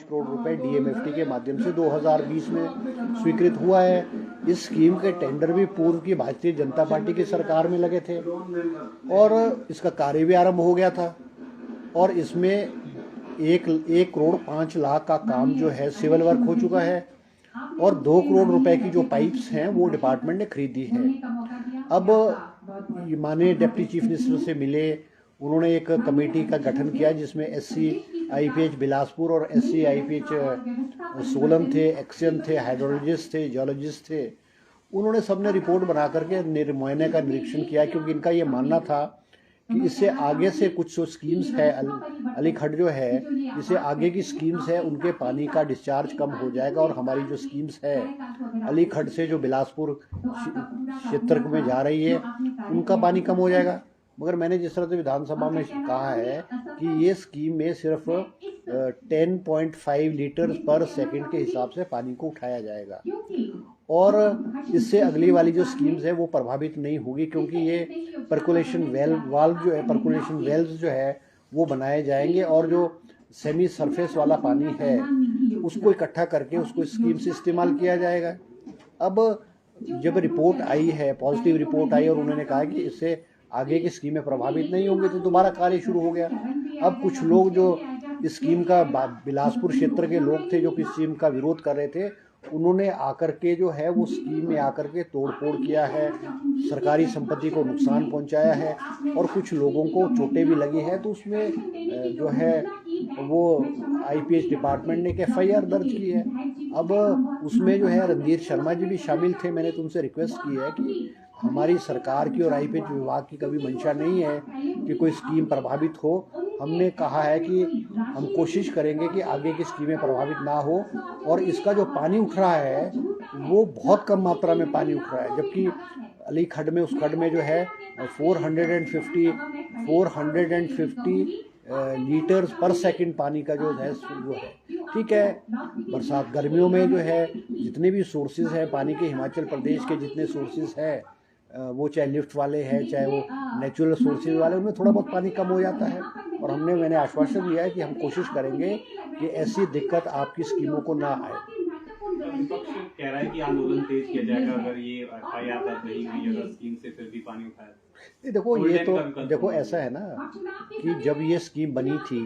करोड़ रुपए डीएमएफटी के माध्यम से 2020 में स्वीकृत हुआ है। इस स्कीम के टेंडर भी पूर्व की भारतीय जनता पार्टी की सरकार में लगे थे और इसका कार्य भी आरंभ हो गया था और इसमें 1,05,00,000 का काम जो है सिविल वर्क हो चुका है और 2 करोड़ रुपए की जो पाइप्स हैं वो डिपार्टमेंट ने खरीदी है। अब माननीय डिप्टी चीफ मिनिस्टर से मिले, उन्होंने एक कमेटी का गठन किया जिसमें SCIPH बिलासपुर और SCIPH सोलन थे, एक्शन थे, हाइड्रोलॉजिस्ट थे, जियोलॉजिस्ट थे। उन्होंने सबने रिपोर्ट बना करके मुआयने का निरीक्षण किया क्योंकि इनका ये मानना था कि इससे आगे से कुछ जो स्कीम्स है अली खड्ड जो है, इससे आगे की स्कीम्स है उनके पानी का डिस्चार्ज कम हो जाएगा और हमारी जो स्कीम्स है अली खड्ड से जो बिलासपुर क्षेत्र में जा रही है उनका पानी कम हो जाएगा। मगर मैंने जिस तरह से विधानसभा में कहा है कि ये स्कीम में सिर्फ 10.5 लीटर पर सेकंड के हिसाब से पानी को उठाया जाएगा और इससे अगली वाली जो स्कीम्स है वो प्रभावित नहीं होगी क्योंकि ये पर्कुलेशन वेल्व जो है वो बनाए जाएंगे और जो सेमी सरफेस वाला पानी है उसको इकट्ठा करके उसको स्कीम से इस्तेमाल किया जाएगा। अब जब रिपोर्ट आई है, पॉजिटिव रिपोर्ट आई और उन्होंने कहा कि इससे आगे की स्कीमें प्रभावित नहीं होंगी तो दोबारा कार्य शुरू हो गया। अब कुछ लोग जो इस स्कीम का बिलासपुर क्षेत्र के लोग थे जो कि स्कीम का विरोध कर रहे थे, उन्होंने आकर के जो है वो स्कीम में आकर के तोड़फोड़ किया है, सरकारी संपत्ति को नुकसान पहुंचाया है और कुछ लोगों को चोटें भी लगी है। तो उसमें जो है वो IPH डिपार्टमेंट ने एक FIR दर्ज की है। अब उसमें जो है रणधीर शर्मा जी भी शामिल थे। मैंने तुमसे रिक्वेस्ट की है कि हमारी सरकार की और IPH विभाग की कभी मंशा नहीं है कि कोई स्कीम प्रभावित हो। हमने कहा है कि हम कोशिश करेंगे कि आगे की स्कीमें प्रभावित ना हो और इसका जो पानी उठ रहा है वो बहुत कम मात्रा में पानी उठ रहा है, जबकि अली खड्ड में उस खड्ड में जो है 450 लीटर्स पर सेकंड पानी का जो है वो है। ठीक है, बरसात गर्मियों में जो है जितने भी सोर्सेज हैं पानी के, हिमाचल प्रदेश के जितने सोर्सेज हैं वो चाहे लिफ्ट वाले हैं चाहे वो नेचुरल सोर्सेज वाले, उनमें थोड़ा बहुत पानी कम हो जाता है और मैंने आश्वासन दिया है कि हम कोशिश करेंगे कि ऐसी दिक्कत आपकी स्कीमों को ना आए। विपक्ष कह रहा है कि आंदोलन तेज किया जाएगा अगर ये FIR दर्ज नहीं हुई, अगर स्कीम से फिर भी पानी उठाया। देखो ये तो देखो ऐसा है ना कि जब ये स्कीम बनी थी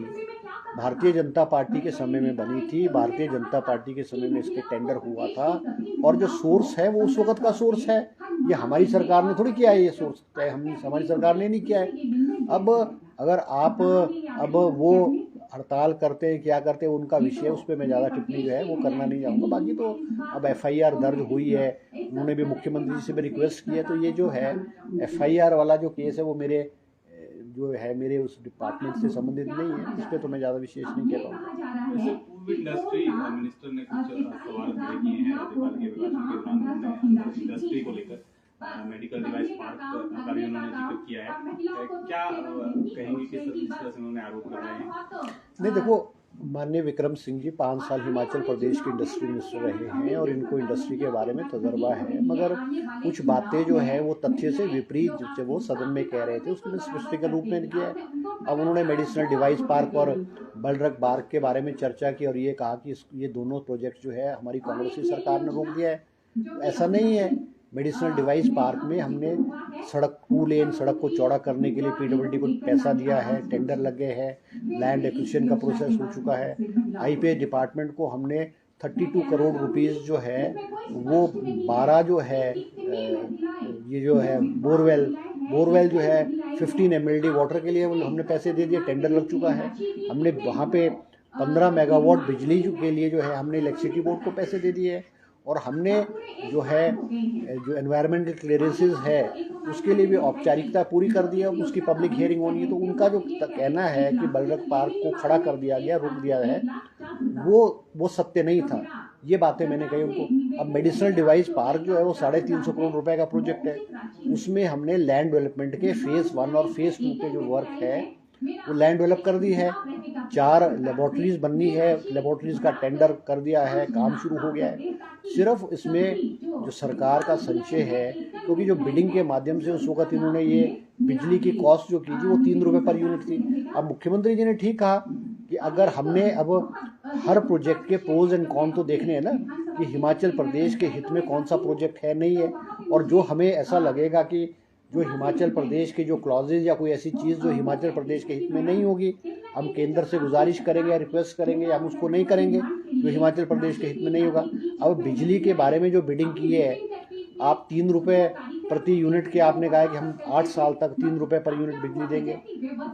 भारतीय जनता पार्टी के समय में बनी थी, भारतीय जनता पार्टी के समय में इसके टेंडर हुआ था और जो सोर्स है वो उस वक्त का सोर्स है। ये हमारी सरकार ने थोड़ी किया है, ये सोर्स हमारी सरकार ने नहीं किया है। अब अगर आप अब वो हड़ताल करते हैं क्या करते हैं उनका विषय, उस पर मैं ज़्यादा टिप्पणी जो है वो करना नहीं चाहूँगा। बाकी तो अब FIR दर्ज हुई है, उन्होंने भी मुख्यमंत्री जी से भी रिक्वेस्ट की है, तो ये जो है FIR वाला जो केस है वो मेरे उस डिपार्टमेंट से संबंधित नहीं है, इस पर तो मैं ज़्यादा विशेष नहीं कह पाऊँगा। पूर्व इंडस्ट्री मिनिस्टर ने कुछ सवाल खड़े किए हैं राज्यपाल के अभिभाषण के दौरान इंडस्ट्री को लेकर, मेडिकल डिवाइस पार्क का भी उन्होंने जिक्र किया है। क्या कहेंगे किस तरह से उन्होंने आरोप लगाए हैं? नहीं देखो, माननीय विक्रम सिंह जी 5 साल हिमाचल प्रदेश के इंडस्ट्री मिनिस्टर रहे हैं और इनको इंडस्ट्री के बारे में तजर्बा है, मगर कुछ बातें जो है वो तथ्य से विपरीत जो वो सदन में कह रहे थे उसको मैं स्पष्टीकरण रूप में किया है। अब उन्होंने मेडिसिनल डिवाइस पार्क और बलरक पार्क के बारे में चर्चा की और ये कहा कि ये दोनों प्रोजेक्ट जो है हमारी कांग्रेस की सरकार ने रोक दिया है। ऐसा नहीं है। मेडिसिनल डिवाइस पार्क में हमने 2 लेन सड़क को चौड़ा करने के लिए PWD को पैसा दिया है, टेंडर लगे हैं, लैंड एक्विजिशन का प्रोसेस हो चुका है। IPH डिपार्टमेंट को हमने 32 करोड़ रुपीस जो है वो 12 जो है ये जो है बोरवेल जो है 15 MLD वाटर के लिए हमने पैसे दे दिए, टेंडर लग चुका है। हमने वहाँ पे 15 मेगावाट बिजली के लिए जो है हमने इलेक्ट्रिसिटी बोर्ड को पैसे दे दिए और हमने जो एनवायरमेंटल क्लियरेंसेस है उसके लिए भी औपचारिकता पूरी कर दी है। उसकी पब्लिक हियरिंग होनी है। तो उनका जो कहना है कि बलरक पार्क को खड़ा कर दिया गया, रोक दिया है, वो सत्य नहीं था। ये बातें मैंने कही उनको। अब मेडिसिनल डिवाइस पार्क जो है वो 350 करोड़ रुपए का प्रोजेक्ट है, उसमें हमने लैंड डेवलपमेंट के फेज़ 1 और फेज़ 2 के जो वर्क है वो लैंड डेवलप कर दी है। 4 लेबोरेटरीज बननी है, लेबोरेटरीज का टेंडर कर दिया है, काम शुरू हो गया है। सिर्फ इसमें जो सरकार का संशय है क्योंकि जो बिडिंग के माध्यम से उस वक्त इन्होंने ये बिजली की कॉस्ट जो की थी वो 3 रुपये पर यूनिट थी। अब मुख्यमंत्री जी ने ठीक कहा कि अगर हमने अब हर प्रोजेक्ट के प्रोज एंड कॉन तो देखने हैं ना, कि हिमाचल प्रदेश के हित में कौन सा प्रोजेक्ट है नहीं है। और जो हमें ऐसा लगेगा कि जो हिमाचल प्रदेश के जो क्लॉजेज या कोई ऐसी चीज़ जो हिमाचल प्रदेश के हित में नहीं होगी, हम केंद्र से गुजारिश करेंगे या रिक्वेस्ट करेंगे या हम उसको नहीं करेंगे जो हिमाचल प्रदेश के हित में नहीं होगा। अब बिजली के बारे में जो बिडिंग की है, आप 3 रुपये प्रति यूनिट के आपने कहा है कि हम 8 साल तक 3 रुपये पर यूनिट बिजली देंगे,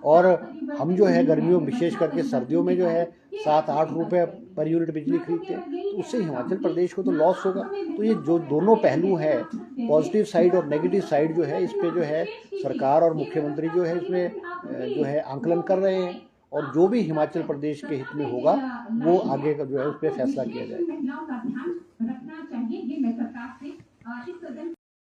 और हम जो है गर्मियों विशेष करके सर्दियों में जो है 7-8 रुपये पर यूनिट बिजली खरीदते हैं, तो उससे हिमाचल प्रदेश को तो लॉस होगा। तो ये जो दोनों पहलू हैं, पॉजिटिव साइड और नेगेटिव साइड जो है, इस पे जो है सरकार और मुख्यमंत्री जो है इसमें जो है आंकलन कर रहे हैं, और जो भी हिमाचल प्रदेश के हित में होगा वो आगे का जो है उस पर फैसला किया जाएगा।